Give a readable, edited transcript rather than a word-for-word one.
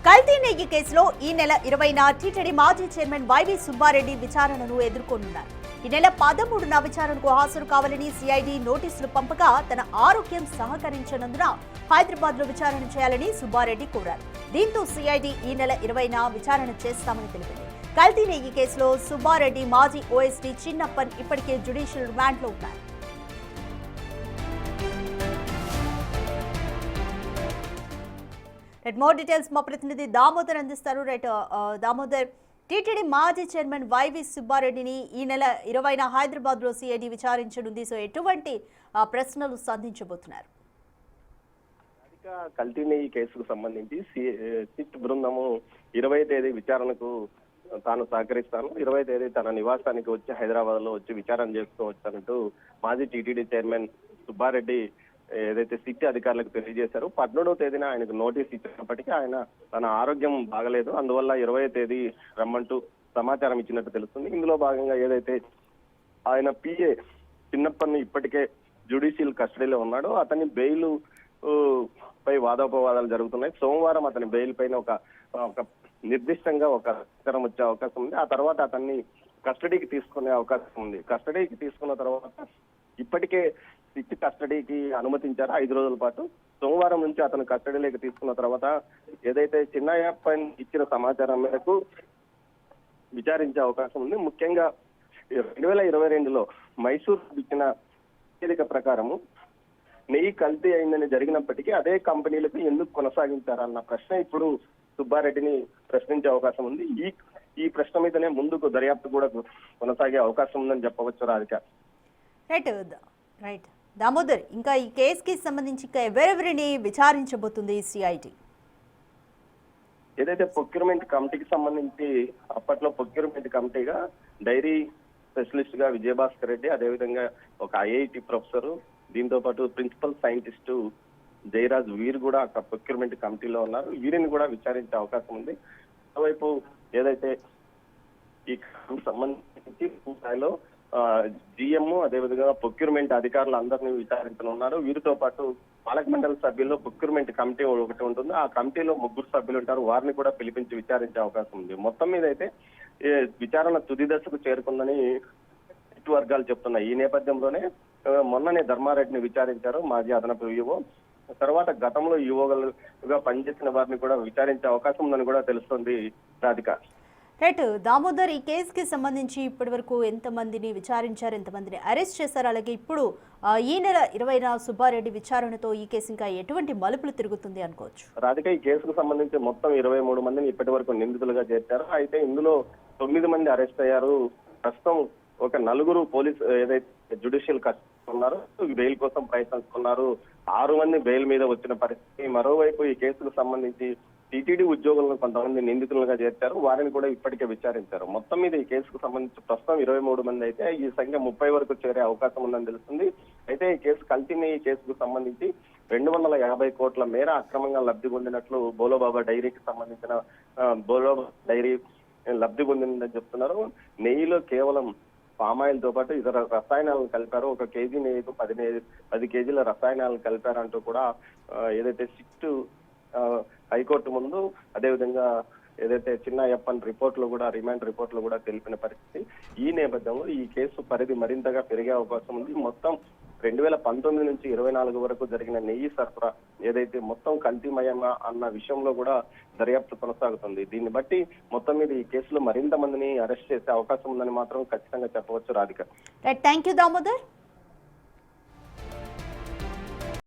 కల్తీ నెయ్యి కేసులో ఈ నెల 20న టీటీడీ మాజీ చైర్మన్ వైవి సుబ్బారెడ్డి విచారణను ఎదుర్కొనున్నారు. ఈ నెల 13న విచారణకు హాజరు కావాలని సిఐడి నోటీసులు పంపగా తన ఆరోగ్యం సహకరించనందున హైదరాబాద్ లో విచారణ చేయాలని సుబ్బారెడ్డి కోరారు. దీంతో సిఐడి ఈ నెల 20న విచారణ చేస్తామని తెలిపింది. కల్తీ నెయ్యి కేసులో సుబ్బారెడ్డి, మాజీ ఓఎస్డీ చిన్నప్పన్ ఇప్పటికే జ్యుడిషియల్ రిమాండ్ లో ఉన్నారు. మోర్ డీటెయిల్స్ మా ప్రతినిధి దామోదర్ అందిస్తారు. దామోదర్, టీటీడీ మాజీ చైర్మన్ వైవి సుబ్బారెడ్డిని ఈ నెల 20న హైదరాబాద్ లో సిఐడి విచారించనుంది. సో ఎటువంటి ప్రశ్నలు సంధించబోతున్నారు? కల్తీ నెయ్యి కేసుకు సంబంధించి సిట్ బృందము 20వ తేదీ విచారణకు తాను సహకరిస్తాను, 20వ తేదీ తన నివాసానికి వచ్చి హైదరాబాద్ లో వచ్చి విచారణ చేసుకోవచ్చన్నట్టు మాజీ టీటీడీ చైర్మన్ సుబ్బారెడ్డి ఏదైతే సిట్ అధికారులకు తెలియజేశారో 17వ తేదీన ఆయనకు నోటీస్ ఇచ్చినప్పటికీ ఆయన తన ఆరోగ్యం బాగలేదు, అందువల్ల 20వ తేదీ రమ్మంటూ సమాచారం ఇచ్చినట్టు తెలుస్తుంది. ఇందులో భాగంగా ఏదైతే ఆయన పిఏ చిన్నప్పని ఇప్పటికే జ్యుడిషియల్ కస్టడీలో ఉన్నాడో అతని బెయిల్ పై వాదోపవాదాలు జరుగుతున్నాయి. సోమవారం అతని బెయిల్ పైన ఒక నిర్దిష్టంగా ఒక ఉత్తరం వచ్చే అవకాశం ఉంది. ఆ తర్వాత అతన్ని కస్టడీకి తీసుకునే అవకాశం ఉంది. కస్టడీకి తీసుకున్న తర్వాత ఇప్పటికే సిట్ కస్టడీకి అనుమతించారు 5 రోజుల పాటు. సోమవారం నుంచి అతను కస్టడీలోకి తీసుకున్న తర్వాత ఏదైతే చిన్నయ్యప్ప ఇచ్చిన సమాచారం మేరకు విచారించే అవకాశం ఉంది. ముఖ్యంగా 2022లో మైసూర్ ఇచ్చిన నివేదిక ప్రకారము నెయ్యి కల్తీ అయిందని జరిగినప్పటికీ అదే కంపెనీలకు ఎందుకు కొనసాగించారన్న ప్రశ్న ఇప్పుడు సుబ్బారెడ్డిని ప్రశ్నించే అవకాశం ఉంది. ఈ ప్రశ్న మీదనే ముందుకు దర్యాప్తు కూడా కొనసాగే అవకాశం ఉందని చెప్పవచ్చు. రాధిక. రైట్ దామోదర్, ఇంకా ఈ కేసుకి సంబంధించి ఎవరెవరిని విచారించబోతుంది సిఐడి? ఏదైతే ప్రొక్యూర్మెంట్ కమిటీకి సంబంధించి అప్పట్లో ప్రొక్యూర్మెంట్ కమిటీగా డైరీ స్పెషలిస్ట్ గా విజయభాస్కర్ రెడ్డి, అదేవిధంగా ఒక ఐఐటి ప్రొఫెసర్, దీంతో పాటు ప్రిన్సిపల్ సైంటిస్టు జయరాజ్, వీరు కూడా ఒక ప్రొక్యూర్మెంట్ కమిటీలో ఉన్నారు. వీరిని కూడా విచారించే అవకాశం ఉంది. మరోవైపు ఏదైతే ఈ సంబంధించి స్థాయిలో జిఎం, అదేవిధంగా ప్రొక్యూర్మెంట్ అధికారులు అందరినీ విచారించనున్నారు. వీరితో పాటు పాలక మండలి సభ్యుల్లో ప్రొక్యూర్మెంట్ కమిటీ ఒకటి ఉంటుంది. ఆ కమిటీలో 3 సభ్యులు ఉంటారు. వారిని కూడా పిలిపించి విచారించే అవకాశం ఉంది. మొత్తం మీద అయితే విచారణ తుది దశకు చేరుకుందని ఇటు వర్గాలు చెప్తున్నాయి. ఈ నేపథ్యంలోనే మొన్ననే ధర్మారెడ్డిని విచారించారు మాజీ అదనపు ఈవో. తర్వాత గతంలో ఈవోగా పనిచేసిన వారిని కూడా విచారించే అవకాశం ఉందని కూడా తెలుస్తుంది. రాధిక. రైట్ దామోదర్, ఈ కేసుకి సంబంధించి ఇప్పటి వరకు ఎంతమందిని విచారించారు, ఎంతమందిని అరెస్ట్ చేశారు, అలాగే ఇప్పుడు ఈ నెల 20న సుబ్బారెడ్డి విచారణతో ఈ కేసు ఇంకా ఎటువంటి మలుపులు తిరుగుతుంది అనుకోవచ్చు? రాధిక, ఈ కేసుకు సంబంధించి మొత్తం 23 మందిని ఇప్పటి వరకు నిందితులుగా చేర్చారు. అయితే ఇందులో 9 మంది అరెస్ట్ అయ్యారు. ప్రస్తుతం ఒక 4 పోలీస్ ఏదైతే జ్యుడిషియల్ కస్టడీ ఉన్నారో బెయిల్ కోసం ప్రయత్నిస్తున్నారు. 6 మంది బెయిల్ మీద వచ్చిన పరిస్థితి. మరోవైపు ఈ కేసుకు సంబంధించి టీటీడీ ఉద్యోగులను కొంతమంది నిందితులుగా చేర్చారు. వారిని కూడా ఇప్పటికే విచారించారు. మొత్తం మీద ఈ కేసుకు సంబంధించి ప్రస్తుతం 23 మంది అయితే ఈ సంఖ్య 30 వరకు చేరే అవకాశం ఉందని తెలుస్తుంది. అయితే ఈ కేసు కల్తీ కేసుకు సంబంధించి 250 కోట్ల మేర అక్రమంగా లబ్ధి పొందినట్లు బోలోబాబా డైరీకి సంబంధించిన బోలోబాబా డైరీ లబ్ధి పొందిందని చెప్తున్నారు. నెయ్యిలో కేవలం పామాయిల్ తో పాటు ఇతర రసాయనాలను కలిపారు. 1 కేజీ నెయ్యికి 10 కేజీల రసాయనాలను కలిపారంటూ కూడా ఏదైతే సిట్ హైకోర్టు ముందు, అదేవిధంగా ఏదైతే చిన్నయ్యప్పన్ రిపోర్ట్ లో కూడా, రిమాండ్ రిపోర్ట్ లో కూడా తెలిపిన పరిస్థితి. ఈ నేపథ్యంలో ఈ కేసు పరిధి మరింతగా పెరిగే అవకాశం ఉంది. మొత్తం 2019 నుంచి 24 వరకు జరిగిన నెయ్యి సరఫరా ఏదైతే మొత్తం కల్తీమయమా అన్న విషయంలో కూడా దర్యాప్తు కొనసాగుతుంది. దీన్ని బట్టి మొత్తం మీద ఈ కేసులో మరింత మందిని అరెస్ట్ చేసే అవకాశం ఉందని మాత్రం ఖచ్చితంగా చెప్పవచ్చు. రాధిక. Thank you Damodar.